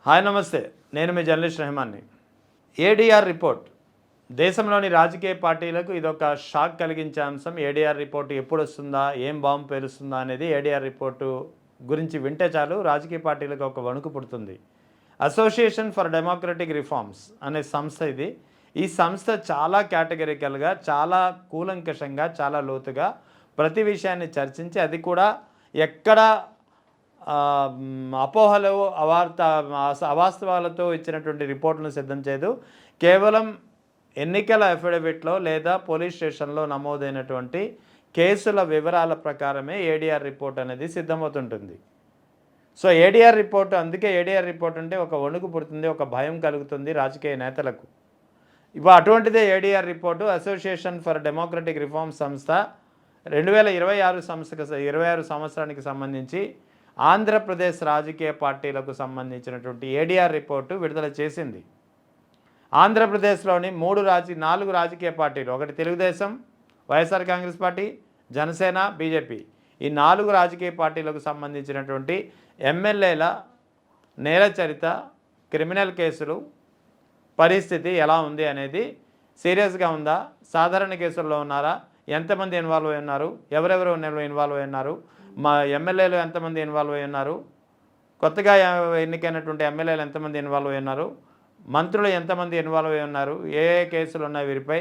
Hi నమస్తే, నేను మీ journalist రెహమాన్ని. ADR report దేశంలోని రాజకీయ పార్టీలకు ఇదొక షాక్ కలిగించే అంశం. ఏడీఆర్ రిపోర్టు ఎప్పుడు వస్తుందా, ఏం బాంబు పేలుస్తుందా అనేది ఏడీఆర్ రిపోర్టు గురించి వింటే చాలు రాజకీయ పార్టీలకు ఒక వణుకు పుడుతుంది. అసోసియేషన్ ఫర్ డెమోక్రటిక్ రిఫార్మ్స్ అనే సంస్థ ఇది. ఈ సంస్థ చాలా కేటగిరికల్గా, చాలా కూలంకషంగా, చాలా లోతుగా ప్రతి విషయాన్ని చర్చించి అది కూడా ఎక్కడ అపోహలు, అవాస్తవాలతో ఇచ్చినటువంటి రిపోర్టులను సిద్ధం చేయదు. కేవలం ఎన్నికల అఫిడవిట్లో లేదా పోలీస్ స్టేషన్లో నమోదైనటువంటి కేసుల వివరాల ప్రకారమే ఏడీఆర్ రిపోర్ట్ అనేది సిద్ధమవుతుంటుంది. సో ఏడీఆర్ రిపోర్ట్, అందుకే ఏడీఆర్ రిపోర్ట్ అంటే ఒక వణుకు పుడుతుంది, ఒక భయం కలుగుతుంది రాజకీయ నేతలకు. అటువంటిదే ADR report. Association for democratic reforms సంస్థ 2026 సంవత్సరానికి సంబంధించి ఆంధ్రప్రదేశ్ రాజకీయ పార్టీలకు సంబంధించినటువంటి ఏడీఆర్ రిపోర్టు విడుదల చేసింది. ఆంధ్రప్రదేశ్లోని 4 రాజకీయ పార్టీలు, ఒకటి తెలుగుదేశం, వైఎస్ఆర్ కాంగ్రెస్ పార్టీ, జనసేన, బీజేపీ, ఈ 4 రాజకీయ పార్టీలకు సంబంధించినటువంటి ఎమ్మెల్యేల నేర చరిత్ర, క్రిమినల్ కేసులు పరిస్థితి ఎలా ఉంది అనేది, సీరియస్గా ఉందా, సాధారణ కేసుల్లో ఉన్నారా, ఎంతమంది ఇన్వాల్వ్ అయి ఉన్నారు, ఎవరెవరు ఇన్వాల్వ్ అయి ఉన్నారు, మా ఎమ్మెల్యేలు ఎంతమంది ఇన్వాల్వ్ అయి ఉన్నారు, కొత్తగా ఎన్నికైనటువంటి ఎమ్మెల్యేలు ఎంతమంది ఇన్వాల్వ్ అయి ఉన్నారు, మంత్రులు ఎంతమంది ఇన్వాల్వ్ అయి ఉన్నారు, ఏ కేసులు ఉన్నాయి, వీరిపై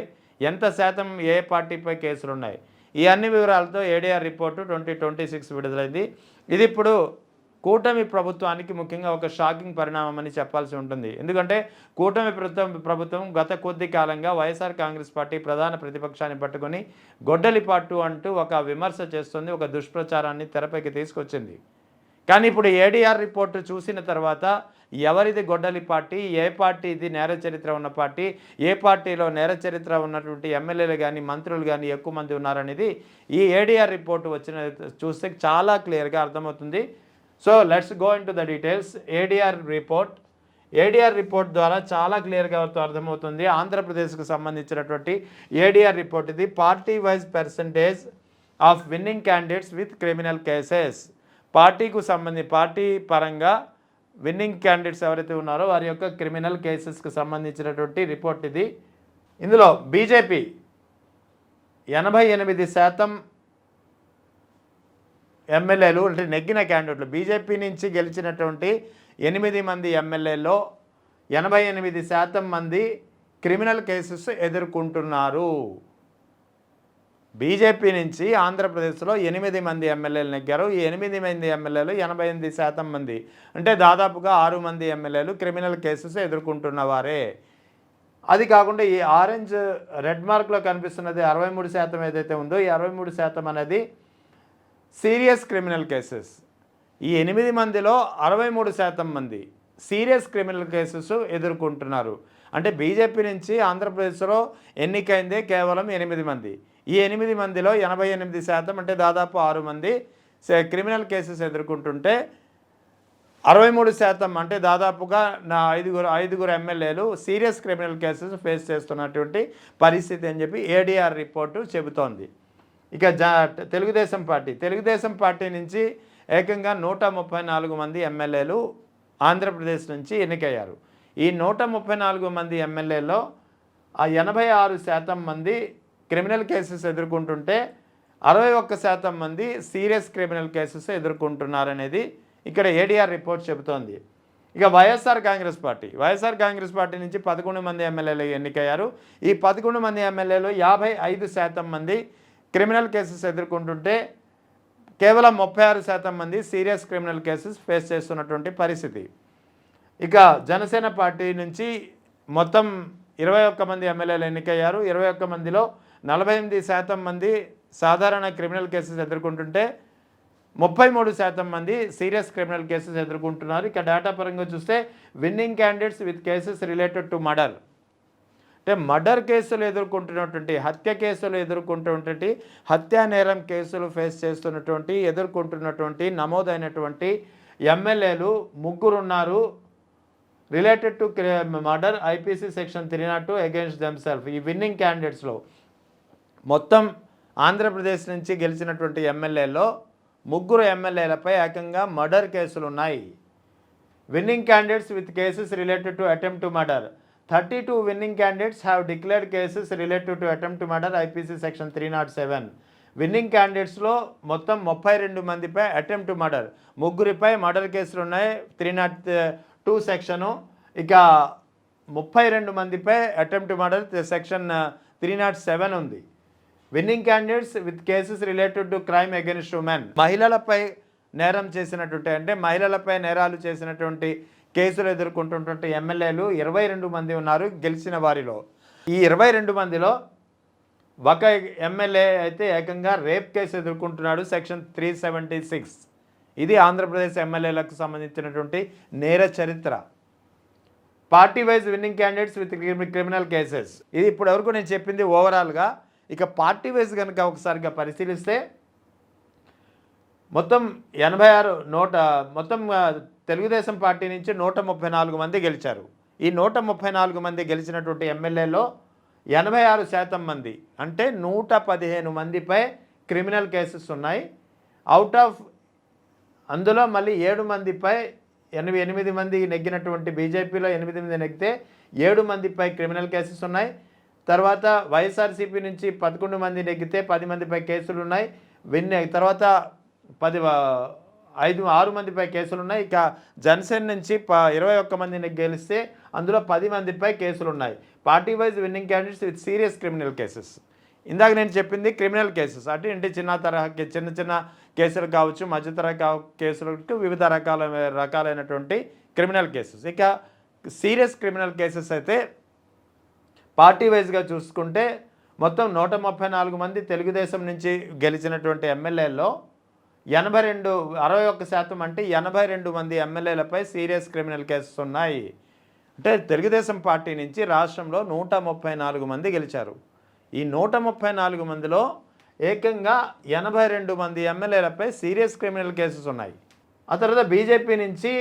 ఎంత శాతం ఏ పార్టీపై కేసులు ఉన్నాయి, ఈ అన్ని వివరాలతో ఏడీఆర్ రిపోర్టు 2026 విడుదలైంది. ఇది ఇప్పుడు కూటమి ప్రభుత్వానికి ముఖ్యంగా ఒక షాకింగ్ పరిణామం అని చెప్పాల్సి ఉంటుంది. ఎందుకంటే కూటమి ప్రభుత్వం గత కొద్ది కాలంగా వైఎస్ఆర్ కాంగ్రెస్ పార్టీ ప్రధాన ప్రతిపక్షాన్ని పట్టుకొని గొడ్డలిపాటు అంటూ ఒక విమర్శ చేస్తుంది, ఒక దుష్ప్రచారాన్ని తెరపైకి తీసుకొచ్చింది. కానీ ఇప్పుడు ఏడీఆర్ రిపోర్టు చూసిన తర్వాత ఎవరిది గొడ్డలి పార్టీ, ఏ పార్టీ ఇది నేర చరిత్ర ఉన్న పార్టీ, ఏ పార్టీలో నేర చరిత్ర ఉన్నటువంటి ఎమ్మెల్యేలు కానీ మంత్రులు కానీ ఎక్కువ మంది ఉన్నారనేది ఈ ఏడీఆర్ రిపోర్టు చూస్తే చాలా క్లియర్గా అర్థమవుతుంది. So let's go in to the details. ADR report ద్వారా చాలా క్లియర్గా అర్థమవుతుంది. ఆంధ్రప్రదేశ్కు సంబంధించినటువంటి ఏడీఆర్ రిపోర్ట్ ఇది. Party wise percentage of winning candidates with criminal cases. Party పరంగా విన్నింగ్ క్యాండిడేట్స్ ఎవరైతే ఉన్నారో వారి యొక్క క్రిమినల్ కేసెస్కి సంబంధించినటువంటి రిపోర్ట్ ఇది. ఇందులో బీజేపీ 88% ఎమ్మెల్యేలు అంటే నెగ్గిన క్యాండిడేట్లు, బీజేపీ నుంచి గెలిచినటువంటి 8 మంది ఎమ్మెల్యేల్లో 88% మంది క్రిమినల్ కేసెస్ ఎదుర్కొంటున్నారు. బీజేపీ నుంచి ఆంధ్రప్రదేశ్లో 8 మంది ఎమ్మెల్యేలు నెగ్గారు. ఈ 8 మంది ఎమ్మెల్యేలు 88% మంది, అంటే దాదాపుగా 6 మంది ఎమ్మెల్యేలు క్రిమినల్ కేసెస్ ఎదుర్కొంటున్నవారే. అది కాకుండా ఈ ఆరెంజ్ రెడ్ మార్క్లో కనిపిస్తున్నది 63% ఏదైతే ఉందో, ఈ 63% అనేది సీరియస్ క్రిమినల్ కేసెస్. ఈ 8 మందిలో 63% మంది సీరియస్ క్రిమినల్ కేసెస్ ఎదుర్కొంటున్నారు. అంటే బీజేపీ నుంచి ఆంధ్రప్రదేశ్లో ఎన్నికైందే కేవలం 8 మంది. ఈ 8 మందిలో 88% అంటే దాదాపు 6 మంది క్రిమినల్ కేసెస్ ఎదుర్కొంటుంటే 63% అంటే దాదాపుగా ఐదుగురు ఎమ్మెల్యేలు సీరియస్ క్రిమినల్ కేసెస్ ఫేస్ చేస్తున్నటువంటి పరిస్థితి అని చెప్పి ఏడీఆర్ రిపోర్టు చెబుతోంది. ఇక తెలుగుదేశం పార్టీ నుంచి ఏకంగా 134 మంది ఎమ్మెల్యేలు ఆంధ్రప్రదేశ్ నుంచి ఎన్నికయ్యారు. ఈ 134 మంది ఎమ్మెల్యేలో 86% మంది క్రిమినల్ కేసెస్ ఎదుర్కొంటుంటే 61% మంది సీరియస్ క్రిమినల్ కేసెస్ ఎదుర్కొంటున్నారనేది ఇక్కడ ఏడీఆర్ రిపోర్ట్ చెబుతోంది. ఇక వైఎస్ఆర్ కాంగ్రెస్ పార్టీ నుంచి 11 మంది ఎమ్మెల్యేలు ఎన్నికయ్యారు. ఈ 11 మంది ఎమ్మెల్యేలు 55% మంది క్రిమినల్ కేసెస్ ఎదుర్కొంటుంటే కేవలం 36% మంది సీరియస్ క్రిమినల్ కేసెస్ ఫేస్ చేస్తున్నటువంటి పరిస్థితి. ఇక జనసేన పార్టీ నుంచి మొత్తం 21 మంది ఎమ్మెల్యేలు ఎన్నికయ్యారు. 21 మందిలో 48% మంది సాధారణ క్రిమినల్ కేసెస్ ఎదుర్కొంటుంటే 33% మంది సీరియస్ క్రిమినల్ కేసెస్ ఎదుర్కొంటున్నారు. ఇక డేటా పరంగా చూస్తే winnowing candidates with cases related to murder, అంటే మర్డర్ కేసులు ఎదుర్కొంటున్నటువంటి, హత్య కేసులు ఎదుర్కొంటున్నటువంటి, హత్యా నేరం కేసులు ఫేస్ ఎదుర్కొంటున్నటువంటి నమోదైనటువంటి ఎమ్మెల్యేలు 3 ఉన్నారు. Related to murder IPC section 302 against themself. ఈ విన్నింగ్ క్యాండిడేట్స్లో మొత్తం ఆంధ్రప్రదేశ్ నుంచి గెలిచినటువంటి ఎమ్మెల్యేలో 3 ఎమ్మెల్యేలపై ఏకంగా మర్డర్ కేసులు ఉన్నాయి. Winning candidates with cases related to attempt to murder. 32 winning candidates have declared cases related to attempt to murder IPC section 307. Winning క్యాండిడేట్స్లో మొత్తం 32 మందిపై అటెంప్ట్ టు మర్డర్, ముగ్గురిపై మర్డర్ కేసులు ఉన్నాయి 302 సెక్షను. ఇక 32 మందిపై అటెంప్ట్ టు మర్డర్ సెక్షన్ 307 ఉంది. Winning candidates with cases related to crime against women, మహిళలపై నేరం చేసినటువంటి అంటే మహిళలపై నేరాలు చేసినటువంటి కేసులు ఎదుర్కొంటున్నటువంటి ఎమ్మెల్యేలు 22 మంది ఉన్నారు గెలిచిన వారిలో. ఈ 22 మందిలో ఒక ఎమ్మెల్యే అయితే ఏకంగా రేప్ కేసు ఎదుర్కొంటున్నాడు సెక్షన్ 376. ఇది ఆంధ్రప్రదేశ్ ఎమ్మెల్యేలకు సంబంధించినటువంటి నేర చరిత్ర. Party wise winnowing candidates with criminal cases, ఇది ఇప్పుడు వరకు నేను చెప్పింది ఓవరాల్గా. ఇక పార్టీ వైజ్ కనుక ఒకసారిగా పరిశీలిస్తే మొత్తం 86 మొత్తం తెలుగుదేశం పార్టీ నుంచి 134 మంది గెలిచారు. ఈ 134 మంది గెలిచినటువంటి ఎమ్మెల్యేలో 86% మంది అంటే 115 మందిపై క్రిమినల్ కేసెస్ ఉన్నాయి. అవుట్ ఆఫ్ అందులో మళ్ళీ 7 మందిపై 8 మంది నెగ్గినటువంటి బీజేపీలో 8 మంది నెగ్గితే 7 మందిపై క్రిమినల్ కేసెస్ ఉన్నాయి. తర్వాత వైఎస్ఆర్సీపీ నుంచి 11 మంది నెగ్గితే 10 మందిపై కేసులు ఉన్నాయి. తర్వాత 6 మందిపై కేసులు ఉన్నాయి. ఇక జనసేన నుంచి 21 మందిని గెలిస్తే అందులో 10 మందిపై కేసులు ఉన్నాయి. Party wise winnowing candidates with serious criminal cases. ఇందాక నేను చెప్పింది క్రిమినల్ కేసెస్ అంటే ఇంటి చిన్న కేసులు కావచ్చు, మధ్య తరహా కేసులకు వివిధ రకాలైనటువంటి క్రిమినల్ కేసెస్. ఇక సీరియస్ క్రిమినల్ కేసెస్ అయితే పార్టీ వైజ్గా చూసుకుంటే మొత్తం 134 మంది తెలుగుదేశం నుంచి గెలిచినటువంటి ఎమ్మెల్యేల్లో 61% అంటే 82 మంది ఎమ్మెల్యేలపై సీరియస్ క్రిమినల్ కేసెస్ ఉన్నాయి. అంటే తెలుగుదేశం పార్టీ నుంచి రాష్ట్రంలో 134 మంది గెలిచారు. ఈ 134 మందిలో ఏకంగా 82 మంది ఎమ్మెల్యేలపై సీరియస్ క్రిమినల్ కేసెస్ ఉన్నాయి. ఆ తర్వాత బీజేపీ నుంచి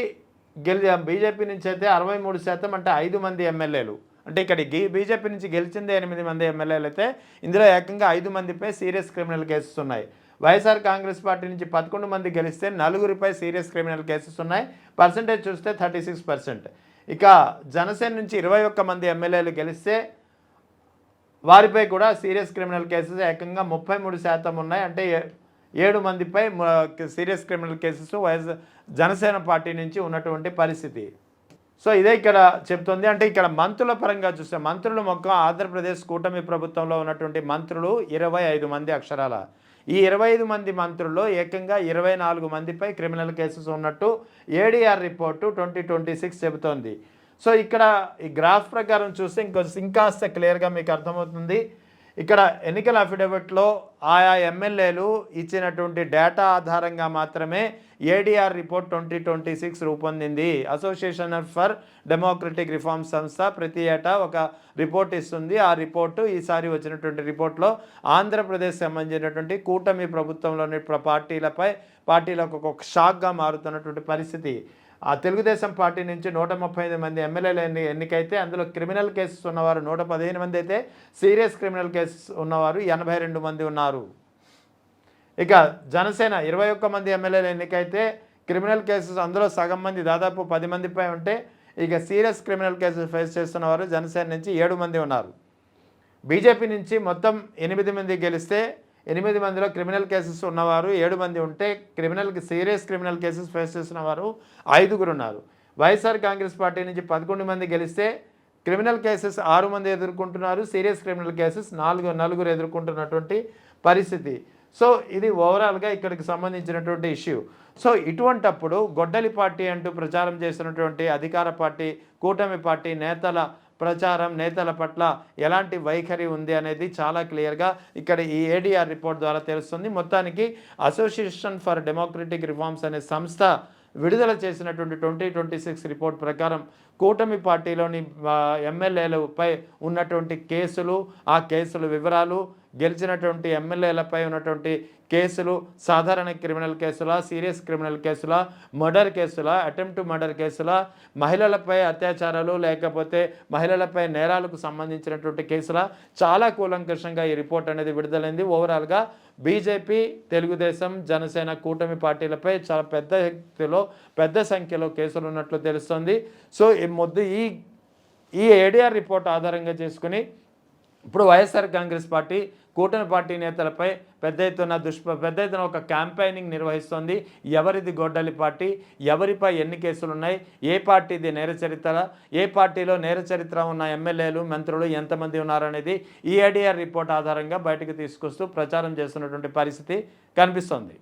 అయితే 63% అంటే 5 మంది ఎమ్మెల్యేలు. అంటే ఇక్కడ బీజేపీ నుంచి గెలిచిందే 8 మంది ఎమ్మెల్యేలు అయితే ఇందులో ఏకంగా 5 మందిపై సీరియస్ క్రిమినల్ కేసెస్ ఉన్నాయి. వైఎస్ఆర్ కాంగ్రెస్ పార్టీ నుంచి 11 మంది గెలిస్తే 4 సీరియస్ క్రిమినల్ కేసెస్ ఉన్నాయి. పర్సంటేజ్ చూస్తే 36%. ఇక జనసేన నుంచి 21 మంది ఎమ్మెల్యేలు గెలిస్తే వారిపై కూడా సీరియస్ క్రిమినల్ కేసెస్ ఏకంగా 33% ఉన్నాయి. అంటే 7 మందిపై serious criminal cases Janasena party నుంచి ఉన్నటువంటి పరిస్థితి. సో ఇదే ఇక్కడ చెప్తుంది. అంటే ఇక్కడ మంత్రుల పరంగా చూస్తే మంత్రులు మొక్క ఆంధ్రప్రదేశ్ కూటమి ప్రభుత్వంలో ఉన్నటువంటి మంత్రులు 25 మంది అక్షరాల. ఈ 25 మంది మంత్రుల్లో ఏకంగా 24 మందిపై క్రిమినల్ కేసెస్ ఉన్నట్టు ఏడీఆర్ రిపోర్టు 2026 చెబుతోంది. సో ఇక్కడ ఈ గ్రాఫ్ ప్రకారం చూస్తే ఇంకాస్త క్లియర్గా మీకు అర్థమవుతుంది. ఇక్కడ ఎన్నికల అఫిడవిట్లో ఆయా ఎమ్మెల్యేలు ఇచ్చినటువంటి డేటా ఆధారంగా మాత్రమే ఏడీఆర్ రిపోర్ట్ 2026 రూపొందింది. అసోసియేషన్ ఫర్ డెమోక్రటిక్ రిఫార్మ్స్ సంస్థ ప్రతి ఏటా ఒక రిపోర్ట్ ఇస్తుంది. ఆ రిపోర్టు ఈసారి వచ్చినటువంటి రిపోర్ట్లో ఆంధ్రప్రదేశ్ సంబంధించినటువంటి కూటమి ప్రభుత్వంలోని పార్టీలకు ఒక షాక్గా మారుతున్నటువంటి పరిస్థితి. ఆ తెలుగుదేశం పార్టీ నుంచి 135 మంది ఎమ్మెల్యేలు ఎన్నికైతే అందులో క్రిమినల్ కేసెస్ ఉన్నవారు 115 మంది అయితే సీరియస్ క్రిమినల్ కేసెస్ ఉన్నవారు 82 మంది ఉన్నారు. ఇక జనసేన 21 మంది ఎమ్మెల్యేలు ఎన్నికైతే క్రిమినల్ కేసెస్ అందులో సగం మంది దాదాపు 10 మందిపై ఉంటే ఇక సీరియస్ క్రిమినల్ కేసెస్ ఫేస్ చేస్తున్నవారు జనసేన నుంచి 7 మంది ఉన్నారు. బీజేపీ నుంచి మొత్తం 8 మంది గెలిస్తే 8 మందిలో క్రిమినల్ కేసెస్ ఉన్నవారు 7 మంది ఉంటే సీరియస్ క్రిమినల్ కేసెస్ ఫేస్ చేసిన వారు 5 ఉన్నారు. వైఎస్ఆర్ కాంగ్రెస్ పార్టీ నుంచి 11 మంది గెలిస్తే క్రిమినల్ కేసెస్ 6 మంది ఎదుర్కొంటున్నారు, సీరియస్ క్రిమినల్ కేసెస్ 4 ఎదుర్కొంటున్నటువంటి పరిస్థితి. సో ఇది ఓవరాల్గా ఇక్కడికి సంబంధించినటువంటి ఇష్యూ. సో ఇటువంటప్పుడు గొడ్డలి పార్టీ అంటూ ప్రచారం చేసినటువంటి అధికార పార్టీ కూటమి పార్టీ నేతల పట్ల ఎలాంటి వైఖరి ఉంది అనేది చాలా క్లియర్గా ఇక్కడ ఈ ఏడీఆర్ రిపోర్ట్ ద్వారా తెలుస్తుంది. మొత్తానికి అసోసియేషన్ ఫర్ డెమోక్రటిక్ రిఫార్మ్స్ అనే సంస్థ విడుదల చేసినటువంటి 2026 రిపోర్ట్ ప్రకారం కూటమి పార్టీలోని ఎమ్మెల్యేలపై ఉన్నటువంటి కేసులు, ఆ కేసుల వివరాలు, గెలిచినటువంటి ఎమ్మెల్యేలపై ఉన్నటువంటి కేసులు సాధారణ క్రిమినల్ కేసులా, సీరియస్ క్రిమినల్ కేసులా, మర్డర్ కేసులా, అటెంప్ట్ మర్డర్ కేసులా, మహిళలపై అత్యాచారాలు లేకపోతే మహిళలపై నేరాలకు సంబంధించినటువంటి కేసులా, చాలా కూలంకషంగా ఈ రిపోర్ట్ అనేది విడుదలైంది. ఓవరాల్గా బీజేపీ, తెలుగుదేశం, జనసేన కూటమి పార్టీలపై చాలా పెద్ద సంఖ్యలో కేసులు ఉన్నట్లు తెలుస్తోంది. సో ఈ ఏడీఆర్ రిపోర్ట్ ఆధారంగా చేసుకుని ఇప్పుడు వైఎస్ఆర్ కాంగ్రెస్ పార్టీ కూటమి పార్టీ నేతలపై పెద్ద ఎత్తున ఒక క్యాంపెయినింగ్ నిర్వహిస్తోంది. ఎవరిది గొడ్డలి పార్టీ, ఎవరిపై ఎన్ని కేసులు ఉన్నాయి, ఏ పార్టీది నేర చరిత్ర, ఏ పార్టీలో నేర చరిత్ర ఉన్న ఎమ్మెల్యేలు, మంత్రులు ఎంతమంది ఉన్నారనేది ఈ ఏడీఆర్ రిపోర్ట్ ఆధారంగా బయటకు తీసుకొస్తూ ప్రచారం చేస్తున్నటువంటి పరిస్థితి కనిపిస్తోంది.